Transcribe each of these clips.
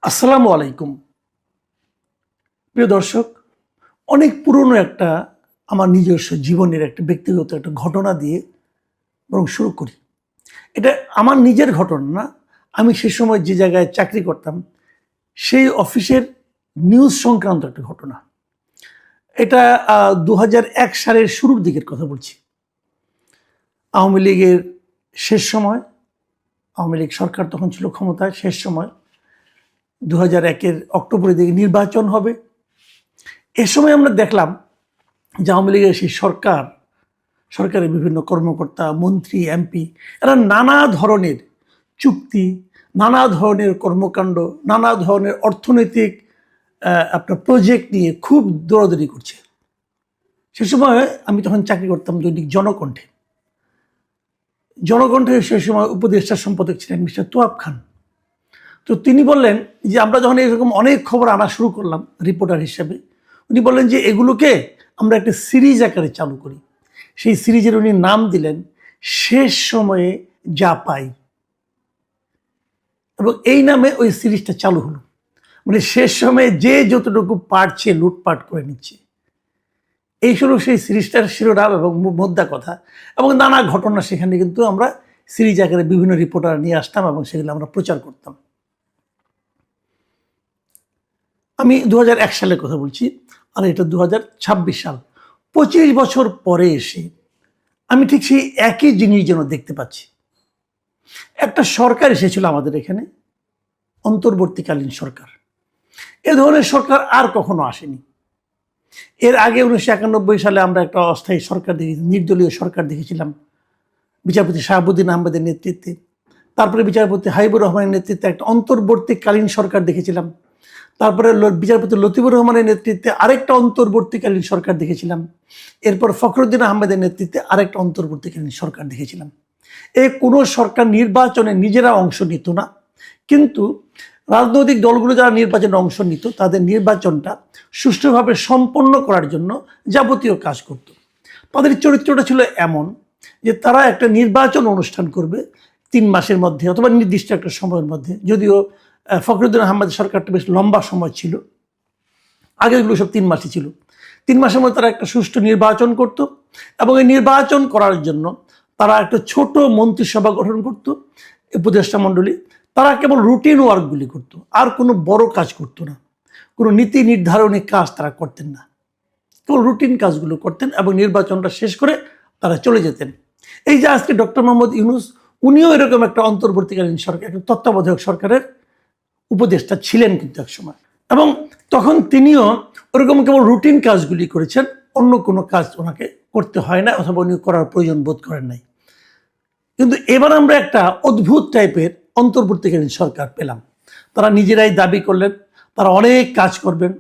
আসসালামু আলাইকুম। প্রিয় দর্শক, অনেক পুরনো একটা আমার নিজস্ব জীবনের একটা ব্যক্তিগত একটা ঘটনা দিয়ে বরং শুরু করি। এটা আমার নিজের ঘটনা না। আমি সে সময় যে জায়গায় চাকরি করতাম সেই অফিসের নিউজ সংক্রান্ত একটা ঘটনা। এটা ২০০১ সালের শুরুর দিকের কথা বলছি। আওয়ামী লীগের শেষ সময়, আওয়ামী লীগ সরকার তখন ছিল ক্ষমতায়, শেষ সময় ২০০১-এর অক্টোবরের দিকে নির্বাচন হবে। এ সময় আমরা দেখলাম যে আওয়ামী লীগের সেই সরকারের বিভিন্ন কর্মকর্তা, মন্ত্রী, এমপি এরা নানা ধরনের চুক্তি, নানা ধরনের কর্মকাণ্ড, নানা ধরনের অর্থনৈতিক আপনার প্রজেক্ট নিয়ে খুব দৌড়াদৌড়ি করছে। সে সময় আমি তখন চাকরি করতাম দৈনিক জনকণ্ঠে। জনকণ্ঠে সে সময় উপদেষ্টা সম্পাদক ছিলেন মিস্টার তোয়াব খান। তো তিনি বললেন যে আমরা যখন এরকম অনেক খবর আনা শুরু করলাম রিপোর্টার হিসেবে, উনি বললেন যে এগুলোকে আমরা একটা সিরিজ আকারে চালু করি। সেই সিরিজের উনি নাম দিলেন শেষ সময়ে যা পাই, এবং এই নামে ওই সিরিজটা চালু হলো। মানে শেষ সময়ে যে যতটুকু পারছে লুটপাট করে নিচ্ছে, এই হলো সেই সিরিজটার শিরোনাম এবং মোদ্দা কথা। এবং নানা ঘটনা সেখানে কিন্তু আমরা সিরিজ আকারে বিভিন্ন রিপোর্টার নিয়ে আসতাম এবং সেগুলো আমরা প্রচার করতাম। আমি ২০০১ সালের কথা বলছি, আর এটা ২০২৬ সাল। ২৫ বছর পরে এসে আমি ঠিক সেই একই জিনিস যেন দেখতে পাচ্ছি। একটা সরকার এসেছিল আমাদের এখানে, অন্তর্বর্তীকালীন সরকার। এ ধরনের সরকার আর কখনো আসেনি। এর আগে ১৯৯১ সালে আমরা একটা অস্থায়ী সরকার দেখেছি, নির্দলীয় সরকার দেখেছিলাম বিচারপতি শাহাবুদ্দিন আহমেদের নেতৃত্বে। তারপরে বিচারপতি হাবিবুর রহমানের নেতৃত্বে একটা অন্তর্বর্তীকালীন সরকার দেখেছিলাম। তারপরে বিচারপতি লতিফুর রহমানের নেতৃত্বে আরেকটা অন্তর্বর্তীকালীন সরকার দেখেছিলাম। এরপর ফখরুদ্দিন আহমেদের নেতৃত্বে আরেকটা অন্তর্বর্তীকালীন সরকার দেখেছিলাম। কোনো সরকার নির্বাচনে নিজেরা অংশ নিত না, কিন্তু রাজনৈতিক দলগুলো যারা নির্বাচনে অংশ নিত তাদের নির্বাচনটা সুষ্ঠুভাবে সম্পন্ন করার জন্য যাবতীয় কাজ করত। তাদের চরিত্রটা ছিল এমন যে তারা একটা নির্বাচন অনুষ্ঠান করবে ৩ মাসের মধ্যে অথবা নির্দিষ্ট একটা সময়ের মধ্যে। যদিও ফখরুদ্দিন আহমেদের সরকারটা বেশ লম্বা সময় ছিল, আগেগুলো সব ৩ মাসই ছিল। ৩ মাসের মধ্যে তারা একটা সুষ্ঠু নির্বাচন করত, এবং এই নির্বাচন করার জন্য তারা একটা ছোট মন্ত্রিসভা গঠন করত, উপদেষ্টা মণ্ডলী। তারা কেবল রুটিন ওয়ার্কগুলি করত, আর কোনো বড় কাজ করতো না। কোনো নীতি নির্ধারণী কাজ তারা করতেন না, কেবল রুটিন কাজগুলো করতেন এবং নির্বাচনটা শেষ করে তারা চলে যেতেন। এই যে আজকে ডক্টর মোহাম্মদ ইউনূস, উনিও এরকম একটা অন্তর্বর্তীকালীন সরকার, একটা তত্ত্বাবধায়ক সরকারের উপদেষ্টা ছিলেন কিন্তু এক সময়, এবং তখন তিনিও ওরকম কেবল রুটিন কাজগুলি করেছেন, অন্য কোনো কাজ ওনাকে করতে হয় না অথবা উনি করার প্রয়োজন বোধ করেন নাই। কিন্তু এবার আমরা একটা অদ্ভুত টাইপের অন্তর্বর্তীকালীন সরকার পেলাম। তারা নিজেরাই দাবি করলেন তারা অনেক কাজ করবেন,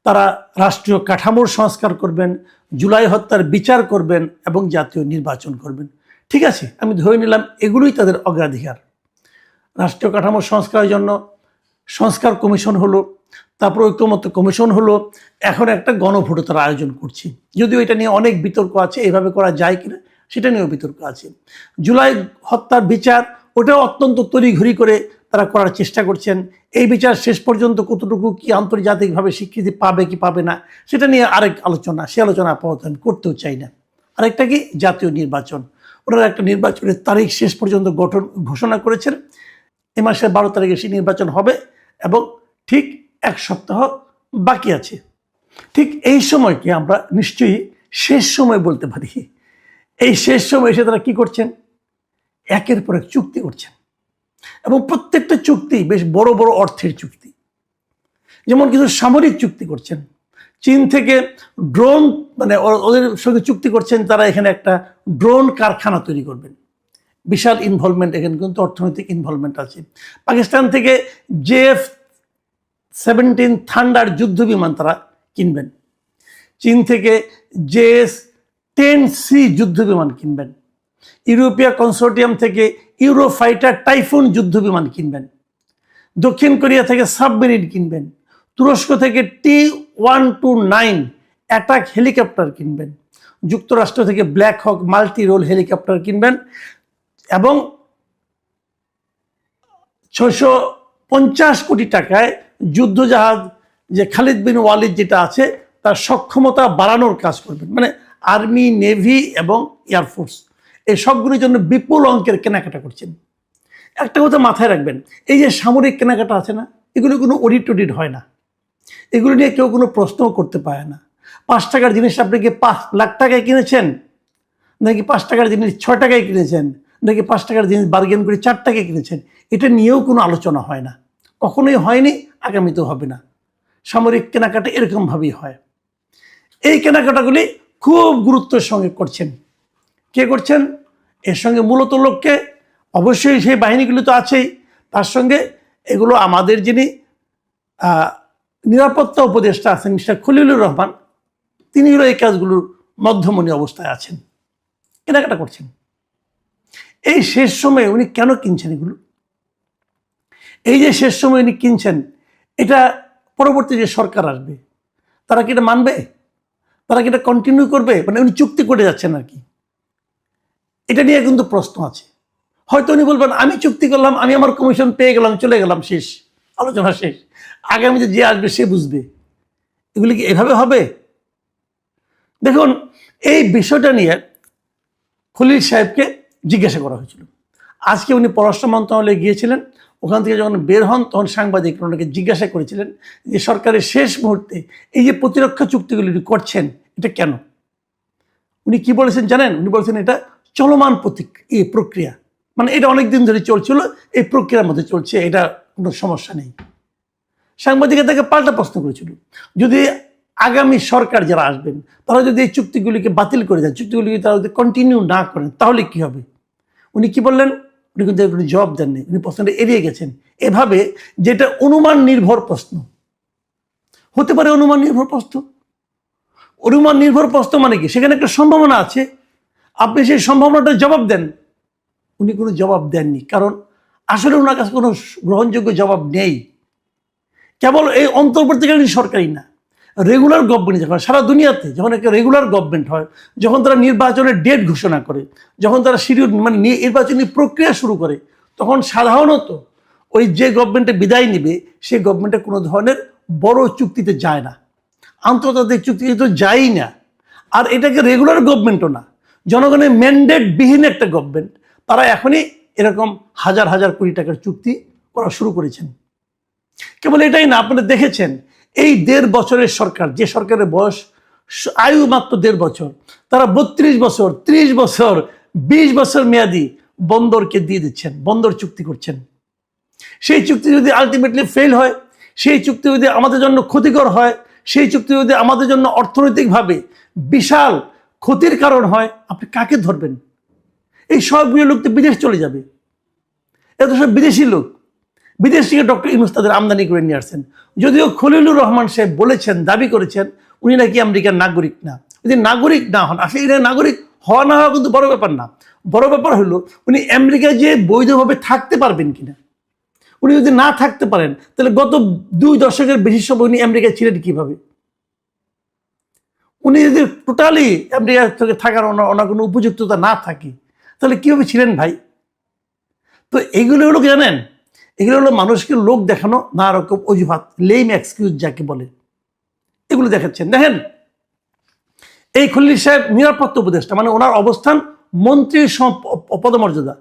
তারা রাষ্ট্রীয় কাঠামোর সংস্কার করবেন, জুলাই হত্যার বিচার করবেন এবং জাতীয় নির্বাচন করবেন। ঠিক আছে, আমি ধরে নিলাম এগুলোই তাদের অগ্রাধিকার। রাষ্ট্রীয় কাঠামোর সংস্কারের জন্য সংস্কার কমিশন হলো, তারপর ঐক্যমত্য কমিশন হলো, এখন একটা গণভোটও তারা আয়োজন করছে। যদিও এটা নিয়ে অনেক বিতর্ক আছে, এইভাবে করা যায় কিনা সেটা নিয়েও বিতর্ক আছে। জুলাই হত্যার বিচার, ওটাও অত্যন্ত তড়িঘড়ি করে তারা করার চেষ্টা করছেন। এই বিচার শেষ পর্যন্ত কতটুকু কি আন্তর্জাতিকভাবে স্বীকৃতি পাবে কি পাবে না সেটা নিয়ে আরেক আলোচনা, সে আলোচনা আপাতত আমি করতেও চাই না। আরেকটা কি, জাতীয় নির্বাচন। ওনারা একটা নির্বাচনের তারিখ শেষ পর্যন্ত ঘোষণা করেছেন। এ মাসের 12 তারিখে সেই নির্বাচন হবে এবং ঠিক 1 সপ্তাহ বাকি আছে। ঠিক এই সময়কে আমরা নিশ্চয়ই শেষ সময় বলতে পারি। এই শেষ সময় এসে তারা কি করছেন, একের পর এক চুক্তি করছেন, এবং প্রত্যেকটা চুক্তি বেশ বড় বড় অর্থের চুক্তি। যেমন কিছু সামরিক চুক্তি করছেন, চীন থেকে ড্রোন, মানে ওদের সঙ্গে চুক্তি করছেন তারা এখানে একটা ড্রোন কারখানা তৈরি করবেন। বিশাল ইনভলভমেন্ট, এখানে কিন্তু অর্থনৈতিক ইনভলভমেন্ট আছে। পাকিস্তান থেকে JF-17 থান্ডার যুদ্ধ বিমান তারা কিনবেন। চীন থেকে JS-10C যুদ্ধ বিমান কিনবেন। ইউরোপীয় কনসোর্টিয়াম থেকে ইউরোফাইটার টাইফুন যুদ্ধ বিমান কিনবেন। দক্ষিণ কোরিয়া থেকে সাবমেরিন কিনবেন। তুরস্ক থেকে T-129 অ্যাটাক হেলিকপ্টার কিনবেন। যুক্তরাষ্ট্র থেকে ব্ল্যাক হক মাল্টি রোল হেলিকপ্টার কিনবেন, এবং 650 কোটি টাকায় যুদ্ধজাহাজ যে খালিদ বিন ওয়ালিদ যেটা আছে তার সক্ষমতা বাড়ানোর কাজ করবেন, মানে আর্মি, নেভি এবং এয়ারফোর্স এই সবগুলির জন্য বিপুল অঙ্কের কেনাকাটা করছেন। একটা কথা মাথায় রাখবেন, এই যে সামরিক কেনাকাটা আছে না, এগুলো কোনো অডিট টডিট হয় না, এগুলো নিয়ে কেউ কোনো প্রশ্নও করতে পারে না। 5 টাকার জিনিস আপনি কি 5 লাখ টাকায় কিনেছেন, নাকি 5 টাকার জিনিস 6 টাকায় কিনেছেন, নাকি 5 টাকার জিনিস বার্গেন করে 4 টাকায় কিনেছেন, এটা নিয়েও কোনো আলোচনা হয় না, কখনোই হয়নি, আগামীতেও হবে না। সামরিক কেনাকাটা এরকমভাবেই হয়। এই কেনাকাটাগুলি খুব গুরুত্বের সঙ্গে করছেন। কে করছেন? এর সঙ্গে মূলত লোককে, অবশ্যই সেই বাহিনীগুলি তো আছেই, তার সঙ্গে এগুলো আমাদের যিনি নিরাপত্তা উপদেষ্টা আছেন মিস্টার খলিলুর রহমান, তিনি হলো এই কাজগুলোর মধ্যমণি অবস্থায় আছেন, কেনাকাটা করছেন। এই শেষ সময়ে উনি কেন কিনছেন এগুলো? এই যে শেষ সময় উনি কিনছেন, এটা পরবর্তী যে সরকার আসবে তারা কি এটা মানবে? তারা কি এটা কন্টিনিউ করবে? মানে উনি চুক্তি করে যাচ্ছেন আর কি, এটা নিয়ে কিন্তু প্রশ্ন আছে। হয়তো উনি বলবেন আমি চুক্তি করলাম, আমি আমার কমিশন পেয়ে গেলাম, চলে গেলাম, শেষ, আলোচনা শেষ, আগামীতে যে আসবে সে বুঝবে। এগুলি কি এভাবে হবে? দেখুন, এই বিষয়টা নিয়ে খলিল সাহেবকে জিজ্ঞাসা করা হয়েছিল। আজকে উনি পররাষ্ট্র মন্ত্রণালয়ে গিয়েছিলেন, ওখান থেকে যখন বের হন তখন সাংবাদিকরা ওনাকে জিজ্ঞাসা করেছিলেন যে সরকারের শেষ মুহূর্তে এই যে প্রতিরক্ষা চুক্তিগুলি করছেন এটা কেন? উনি কি বলেছেন জানেন? উনি বলেছেন এটা চলমান এই প্রক্রিয়া, মানে এটা অনেক দিন ধরে চলছিল, এই প্রক্রিয়ার মধ্যে চলছে, এটা কোনো সমস্যা নেই। সাংবাদিকরা তাকে পাল্টা প্রশ্ন করেছিল, যদি আগামী সরকার যারা আসবেন তারা যদি এই চুক্তিগুলিকে বাতিল করে দেন, চুক্তিগুলিকে তারা যদি কন্টিনিউ না করেন তাহলে কি হবে? উনি কি বললেন? উনি কিন্তু এগুলো জবাব দেননি, উনি প্রশ্নটা এড়িয়ে গেছেন এভাবে, যেটা অনুমান নির্ভর প্রশ্ন হতে পারে। অনুমান নির্ভর প্রশ্ন, অনুমান নির্ভর প্রশ্ন মানে কি? সেখানে একটা সম্ভাবনা আছে, আপনি সেই সম্ভাবনাটার জবাব দেন। উনি কোনো জবাব দেননি, কারণ আসলে ওনার কাছে কোনো গ্রহণযোগ্য জবাব নেই। কেবল এই অন্তর্বর্তীকালীন সরকারই না, রেগুলার গভর্নমেন্ট যখন সারা দুনিয়াতে যখন একটা রেগুলার গভর্নমেন্ট হয়, যখন তারা নির্বাচনের ডেট ঘোষণা করে, যখন তারা শিডিউল মানে নির্বাচনী প্রক্রিয়া শুরু করে, তখন সাধারণত ওই যে গভর্নমেন্টে বিদায় নিবে সেই গভর্নমেন্টে কোনো ধরনের বড় চুক্তিতে যায় না, আন্তর্জাতিক চুক্তিতে তো যায়ই না। আর এটাকে রেগুলার গভর্নমেন্টও না, জনগণের ম্যান্ডেট বিহীন একটা গভর্নমেন্ট, তারা এখনই এরকম হাজার হাজার কোটি টাকার চুক্তি করা শুরু করেছেন। কেবল এটাই না, আপনারা দেখেছেন এই 1.5 বছরের সরকার, যে সরকারের বয়স আয়ু মাত্র 1.5 বছর, তারা 32 বছর, 30 বছর, 20 বছর মেয়াদি বন্দরকে দিয়ে দিচ্ছেন, বন্দর চুক্তি করছেন। সেই চুক্তি যদি আলটিমেটলি ফেল হয়, সেই চুক্তি যদি আমাদের জন্য ক্ষতিকর হয়, সেই চুক্তি যদি আমাদের জন্য অর্থনৈতিকভাবে বিশাল ক্ষতির কারণ হয়, আপনি কাকে ধরবেন? এই সবগুলো লোক তো বিদেশ চলে যাবে, এত সব বিদেশি লোক, বিদেশ থেকে ডক্টর ইউনূস তাদের আমদানি করে নিয়ে আসছেন। যদিও খলিলুর রহমান সাহেব বলেছেন, দাবি করেছেন উনি নাকি আমেরিকার নাগরিক না। যদি নাগরিক না হন, আসলে এটা নাগরিক হওয়া না হওয়া কিন্তু বড় ব্যাপার না, বড় ব্যাপার হলো উনি আমেরিকায় যে বৈধভাবে থাকতে পারবেন কিনা। উনি যদি না থাকতে পারেন তাহলে গত 2 দশকের বেশি সময় উনি আমেরিকায় ছিলেন কিভাবে? উনি যদি টোটালি আমেরিকা থেকে থাকার ওনার কোনো উপযুক্ততা না থাকে তাহলে কিভাবে ছিলেন ভাই? তো এগুলো হলো কি জানেন, এগুলো হলো মানুষকে লোক দেখানো, না রকম অজুহাত, লেম এক্সকিউজ যাকে বলে, এগুলো দেখাচ্ছেন। দেখেন, এই খলিল সাহেব নিরাপত্তা উপদেষ্টা, মানে ওনার অবস্থান মন্ত্রীর পদমর্যাদা,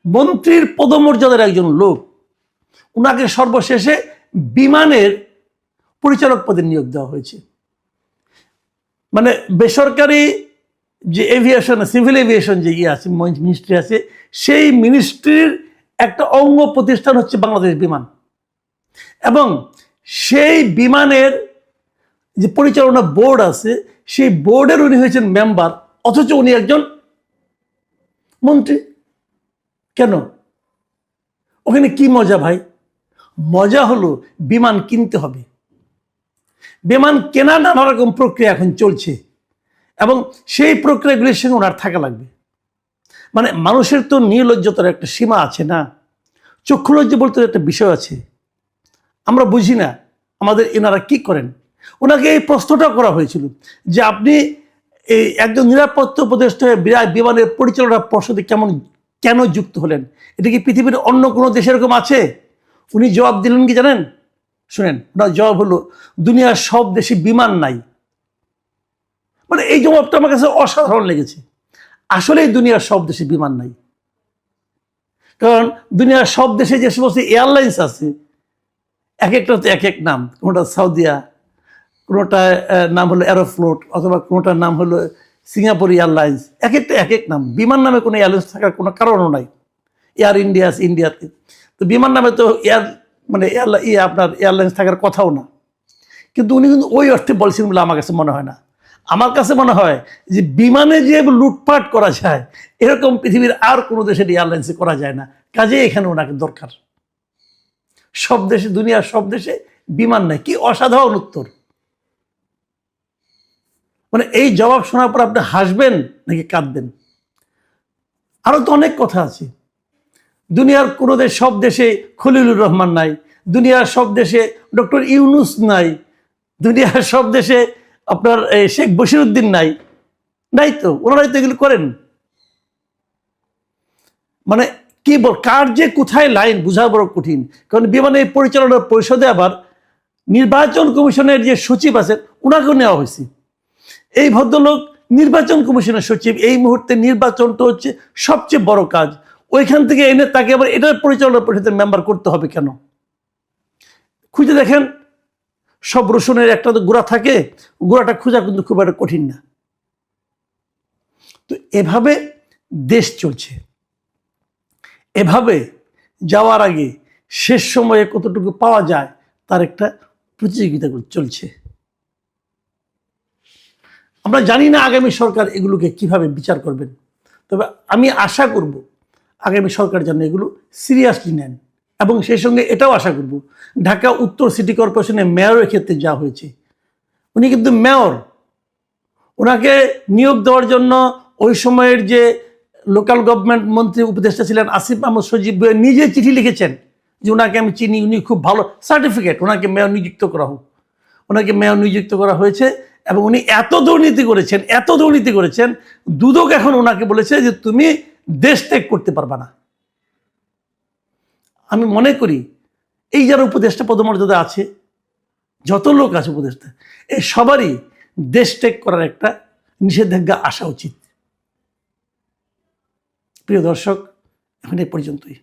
মন্ত্রীর পদমর্যাদার একজন লোক, ওনাকে সর্বশেষে বিমানের পরিচালক পদে নিয়োগ দেওয়া হয়েছে। মানে বেসরকারি যে এভিয়েশন, সিভিল এভিয়েশন যে আছে, মিনিস্ট্রি আছে, সেই মিনিস্ট্রির একটা অঙ্গ প্রতিষ্ঠান হচ্ছে বাংলাদেশ বিমান, এবং সেই বিমানের যে পরিচালনা বোর্ড আছে সেই বোর্ডের উনি হয়েছেন মেম্বার, অথচ উনি একজন মন্ত্রী। কেন? ওখানে কি মজা ভাই? মজা হলো বিমান কিনতে হবে, বিমান কেনা নানা রকম প্রক্রিয়া এখন চলছে, এবং সেই প্রক্রিয়াগুলির সঙ্গে ওনার থাকা লাগবে। মানে মানুষের তো নির্লজ্জতার একটা সীমা আছে না, চক্ষুলজ্জা বলতে একটা বিষয় আছে, আমরা বুঝি না আমাদের এনারা কি করেন। ওনাকে এই প্রশ্নটা করা হয়েছিল যে আপনি এই একজন নিরাপত্তা উপদেষ্টা বিমানের পরিচালনা পর্ষদে কেন যুক্ত হলেন? এটা কি পৃথিবীর অন্য কোনো দেশে এরকম আছে? উনি জবাব দিলেন কি জানেন? শুনেন, ওনার জবাব হলো দুনিয়ার সব দেশে বিমান নাই। মানে এই জবাবটা আমার কাছে অসাধারণ লেগেছে। আসলে দুনিয়ার সব দেশে বিমান নাই, কারণ দুনিয়ার সব দেশে যে সমস্ত এয়ারলাইন্স আছে এক একটা তো এক এক নাম। কোনোটা সাউদিয়া, কোনোটার নাম হলো অ্যারোফ্লোট, অথবা কোনোটার নাম হলো সিঙ্গাপুর এয়ারলাইন্স। এক একটা এক এক নাম। বিমান নামে কোনো এয়ারলাইন্স থাকার কোনো কারণও নাই। এয়ার ইন্ডিয়া আছে ইন্ডিয়াতে, তো বিমান নামে তো আপনার এয়ারলাইন্স থাকার কথাও না। কিন্তু উনি কিন্তু ওই অর্থে বলছেন বলে আমার কাছে মনে হয় না। আমার কাছে মনে হয় যে বিমানে যে লুটপাট করা যায় এরকম পৃথিবীর আর কোনো দেশের এয়ারলাইন্সে করা যায় না। কাজে এখানে ওনাকে দরকার। সব দেশে, দুনিয়ার সব দেশে বিমান নাই। কি অসাধারণ উত্তর! মানে এই জবাব শোনার পর আপনি হাসবেন নাকি কাঁদবেন? আরো তো অনেক কথা আছে। দুনিয়ার কোনো দেশ, সব দেশে খলিলুর রহমান নাই, দুনিয়ার সব দেশে ডক্টর ইউনুস নাই, দুনিয়ার সব দেশে আপনার শেখ বশিরউদ্দিন নাই। নাই তো, ওনারাই তো এগুলো করেন। মানে কি বল, কার যে কোথায় লাইন বোঝা বড় কঠিন। কারণ বিমানের পরিচালনা পরিষদে আবার নির্বাচন কমিশনের যে সচিব আছেন ওনাকেও নেওয়া হয়েছে। এই ভদ্রলোক নির্বাচন কমিশনের সচিব। এই মুহূর্তে নির্বাচনটা হচ্ছে সবচেয়ে বড় কাজ। ওইখান থেকে এনে তাকে আবার এটার পরিচালনা পরিষদের মেম্বার করতে হবে কেন? খুঁজে দেখেন, সব রসুনের একটা তো গোড়া থাকে, গোড়াটা খোঁজা কিন্তু খুব একটা কঠিন না। তো এভাবে দেশ চলছে। এভাবে যাওয়ার আগে শেষ সময়ে কতটুকু পাওয়া যায় তার একটা প্রতিযোগিতা চলছে। আমরা জানি না আগামী সরকার এগুলোকে কিভাবে বিচার করবেন। তবে আমি আশা করব আগামী সরকার যেন এগুলো সিরিয়াসলি নেন। এবং সেই সঙ্গে এটাও আশা করব, ঢাকা উত্তর সিটি কর্পোরেশনের মেয়রের ক্ষেত্রে যা হয়েছে, উনি কিন্তু মেয়র, ওনাকে নিয়োগ দেওয়ার জন্য ওই সময়ের যে লোকাল গভর্নমেন্ট মন্ত্রী উপদেষ্টা ছিলেন আসিফ মাহমুদ সজীব নিজে চিঠি লিখেছেন যে ওনাকে আমি চিনি, উনি খুব ভালো, সার্টিফিকেট, ওনাকে মেয়র নিযুক্ত করা হোক। ওনাকে মেয়র নিযুক্ত করা হয়েছে এবং উনি এত দুর্নীতি করেছেন, দুদক এখন ওনাকে বলেছে যে তুমি দেশ ত্যাগ করতে পারবা না। আমি মনে করি এই যারা উপদেষ্টা পদমর্যাদা আছে, যত লোক আছে উপদেষ্টা, এই সবারই দেশ ত্যাগ করার একটা নিষেধাজ্ঞা আসা উচিত। প্রিয় দর্শক, এখন এই পর্যন্তই।